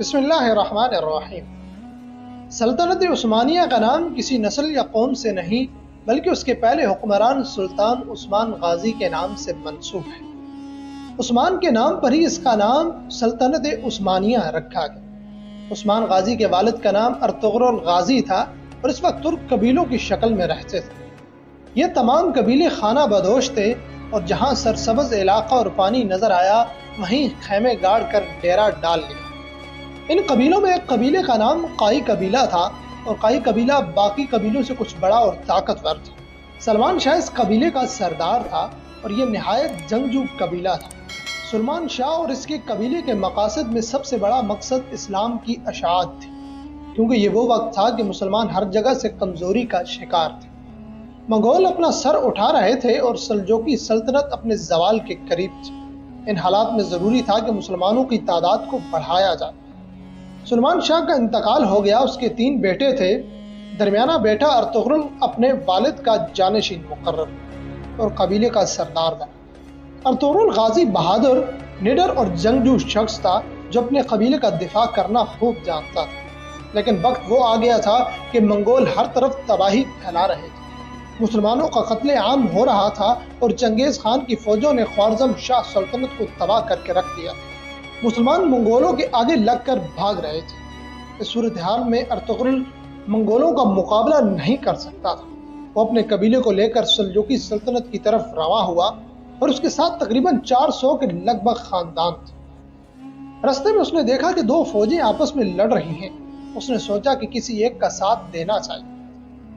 بسم اللہ الرحمن الرحیم۔ سلطنت عثمانیہ کا نام کسی نسل یا قوم سے نہیں بلکہ اس کے پہلے حکمران سلطان عثمان غازی کے نام سے منسوب ہے۔ عثمان کے نام پر ہی اس کا نام سلطنت عثمانیہ رکھا گیا۔ عثمان غازی کے والد کا نام ارطغرل غازی تھا اور اس وقت ترک قبیلوں کی شکل میں رہتے تھے۔ یہ تمام قبیلے خانہ بدوش تھے اور جہاں سرسبز علاقہ اور پانی نظر آیا وہیں خیمے گاڑ کر ڈیرا ڈال لیا۔ ان قبیلوں میں ایک قبیلے کا نام قائی قبیلہ تھا اور قائی قبیلہ باقی قبیلوں سے کچھ بڑا اور طاقتور تھا۔ سلمان شاہ اس قبیلے کا سردار تھا اور یہ نہایت جنگجو قبیلہ تھا۔ سلمان شاہ اور اس کے قبیلے کے مقاصد میں سب سے بڑا مقصد اسلام کی اشاعت تھی، کیونکہ یہ وہ وقت تھا کہ مسلمان ہر جگہ سے کمزوری کا شکار تھے۔ منگول اپنا سر اٹھا رہے تھے اور سلجوقی سلطنت اپنے زوال کے قریب تھی۔ ان حالات میں ضروری تھا کہ مسلمانوں کی تعداد کو بڑھایا جائے۔ سلمان شاہ کا انتقال ہو گیا۔ اس کے 3 بیٹے تھے۔ درمیانہ بیٹا ارطغرل اپنے والد کا جانشین مقرر اور قبیلے کا سردار بنا۔ ارطغرل غازی بہادر، نڈر اور جنگجو شخص تھا جو اپنے قبیلے کا دفاع کرنا خوب جانتا تھا، لیکن وقت وہ آ گیا تھا کہ منگول ہر طرف تباہی پھیلا رہے تھے۔ مسلمانوں کا قتل عام ہو رہا تھا اور چنگیز خان کی فوجوں نے خوارزم شاہ سلطنت کو تباہ کر کے رکھ دیا تھا۔ مسلمان منگولوں کے آگے لگ کر بھاگ رہے تھے۔ اس صورتحال میں ارطغرل منگولوں کا مقابلہ نہیں کر سکتا تھا۔ وہ اپنے قبیلے کو لے کر سلجوقی سلطنت کی طرف رواں ہوا اور اس کے ساتھ تقریباً 400 کے لگ بھگ خاندان تھے۔ رستے میں اس نے دیکھا کہ 2 فوجیں آپس میں لڑ رہی ہیں۔ اس نے سوچا کہ کسی ایک کا ساتھ دینا چاہیے۔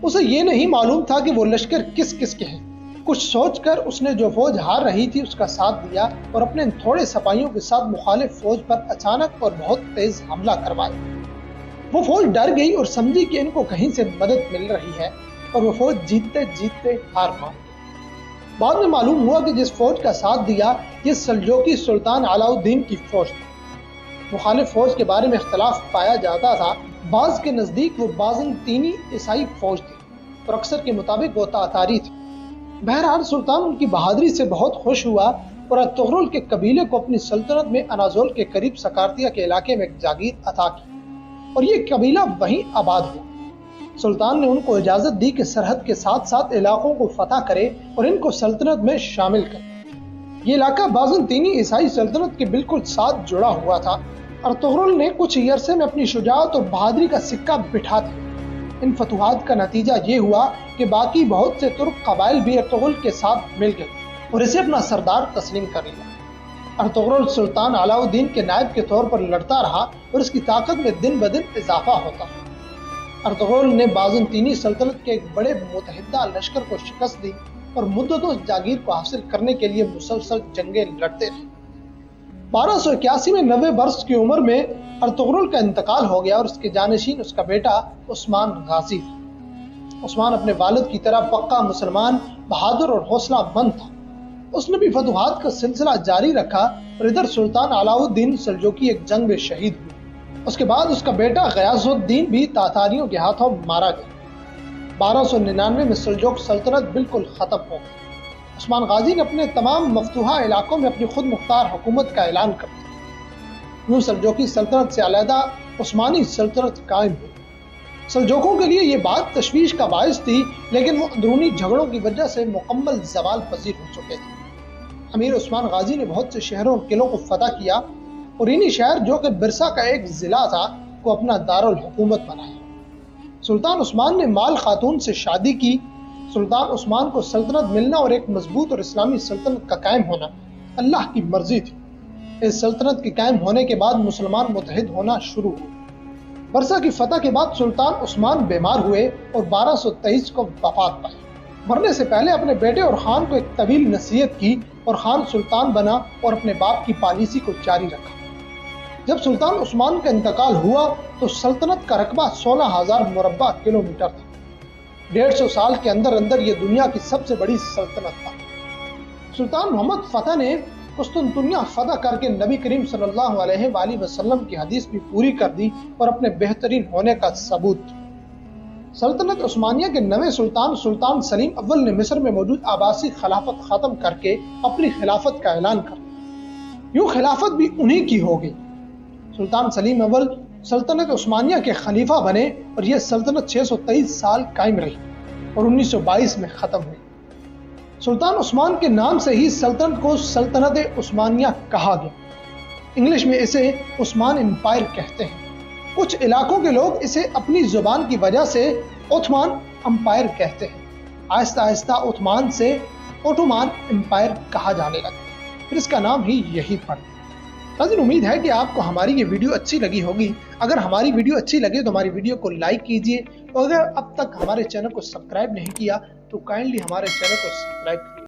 اسے یہ نہیں معلوم تھا کہ وہ لشکر کس کس کے ہیں۔ کچھ سوچ کر اس نے جو فوج ہار رہی تھی اس کا ساتھ دیا اور اپنے تھوڑے سپاہیوں کے ساتھ مخالف فوج پر اچانک اور بہت تیز حملہ کروایا۔ وہ فوج ڈر گئی اور سمجھی کہ ان کو کہیں سے مدد مل رہی ہے اور وہ فوج جیتتے جیتتے ہار مان۔ بعد میں معلوم ہوا کہ جس فوج کا ساتھ دیا یہ سلجوقی سلطان علاء الدین کی فوج تھی۔ مخالف فوج کے بارے میں اختلاف پایا جاتا تھا۔ بعض کے نزدیک وہ بازنطینی عیسائی فوج تھی اور اکثر کے مطابق وہ تاتاری تھی۔ بہرحال سلطان ان کی بہادری سے بہت خوش ہوا اور ارطغرل کے قبیلے کو اپنی سلطنت میں اناضول کے قریب سکارتیا کے علاقے میں ایک جاگیر عطا کی اور یہ قبیلہ وہیں آباد ہوا۔ سلطان نے ان کو اجازت دی کہ سرحد کے ساتھ ساتھ علاقوں کو فتح کرے اور ان کو سلطنت میں شامل کرے۔ یہ علاقہ بازنطینی عیسائی سلطنت کے بالکل ساتھ جڑا ہوا تھا۔ ارطغرل نے کچھ ہی عرصے میں اپنی شجاعت اور بہادری کا سکہ بٹھا دیا۔ ان فتوحات کا نتیجہ یہ ہوا کہ باقی بہت سے ترک قبائل بھی ارطغرل کے ساتھ مل گئے اور اسے اپنا سردار تسلیم کر لیا۔ ارطغرل سلطان علاء الدین کے نائب کے طور پر لڑتا رہا اور اس کی طاقت میں دن بدن اضافہ ہوتا۔ ارطغرل نے بازنطینی سلطنت کے ایک بڑے متحدہ لشکر کو شکست دی اور مدتوں اس جاگیر کو حاصل کرنے کے لیے مسلسل جنگیں لڑتے رہے۔ 1281 میں 90 برس کی عمر میں ارطغرل کا انتقال ہو گیا اور اس کے جانشین اس کا بیٹا عثمان غازی تھا۔ عثمان اپنے والد کی طرح پکا مسلمان، بہادر اور حوصلہ مند تھا۔ اس نے بھی فتوحات کا سلسلہ جاری رکھا اور ادھر سلطان علاء الدین سلجوقی ایک جنگ میں شہید ہوئے۔ اس کے بعد اس کا بیٹا غیاث الدین بھی تاتاریوں کے ہاتھوں مارا گیا۔ 1299 میں سلجوق سلطنت بالکل ختم ہو گئی۔ عثمان غازی نے اپنے تمام مفتوحہ علاقوں میں اپنی خود مختار حکومت کا اعلان کر دیا۔ یوں سلجوقی سلطنت سے علیحدہ عثمانی سلطنت قائم ہوئی۔ سلجوقوں کے لیے یہ بات تشویش کا باعث تھی، لیکن وہ اندرونی جھگڑوں کی وجہ سے مکمل زوال پذیر ہو چکے تھے۔ امیر عثمان غازی نے بہت سے شہروں اور قلعوں کو فتح کیا اور انہی شہر جو کہ برسا کا ایک ضلع تھا کو اپنا دارالحکومت بنایا۔ سلطان عثمان نے مال خاتون سے شادی کی۔ سلطان عثمان کو سلطنت ملنا اور ایک مضبوط اور اسلامی سلطنت کا قائم ہونا اللہ کی مرضی تھی۔ اس سلطنت کے قائم ہونے کے بعد مسلمان متحد ہونا شروع ہوئے۔ برسا کی فتح کے بعد سلطان عثمان بیمار ہوئے اور 1223 کو وفات پائی۔ مرنے سے پہلے اپنے بیٹے اور خان کو ایک طویل نصیحت کی اور خان سلطان بنا اور اپنے باپ کی پالیسی کو جاری رکھا۔ جب سلطان عثمان کا انتقال ہوا تو سلطنت کا رقبہ 16,000 مربع کلومیٹر تھا۔ 150 سال کے اندر اندر یہ دنیا کی سب سے بڑی سلطنت تھا۔ سلطان محمد فتح نے قسطنطنیہ فتح کر کے نبی کریم صلی اللہ علیہ وآلہ وسلم کی حدیث بھی پوری کر دی اور اپنے بہترین ہونے کا ثبوت۔ سلطنت عثمانیہ کے نویں سلطان سلطان سلیم اول نے مصر میں موجود عباسی خلافت ختم کر کے اپنی خلافت کا اعلان کر دیا۔ یوں خلافت بھی انہی کی ہو گئی۔ سلطان سلیم اول سلطنت عثمانیہ کے خلیفہ بنے اور یہ سلطنت 623 سال قائم رہی اور 1922 میں ختم ہوئی۔ سلطان عثمان کے نام سے ہی سلطنت کو سلطنت عثمانیہ کہا گیا۔ انگلش میں اسے عثمان امپائر کہتے ہیں۔ کچھ علاقوں کے لوگ اسے اپنی زبان کی وجہ سے عثمان امپائر کہتے ہیں۔ آہستہ آہستہ عثمان سے اوٹومان امپائر کہا جانے لگا، پھر اس کا نام ہی یہی پڑا۔ ناظرین، امید ہے کہ آپ کو ہماری یہ ویڈیو اچھی لگی ہوگی۔ اگر ہماری ویڈیو اچھی لگے تو ہماری ویڈیو کو لائک کیجئے، اور اگر اب تک ہمارے چینل کو سبسکرائب نہیں کیا تو کائنڈلی ہمارے چینل کو سبسکرائب کیجئے۔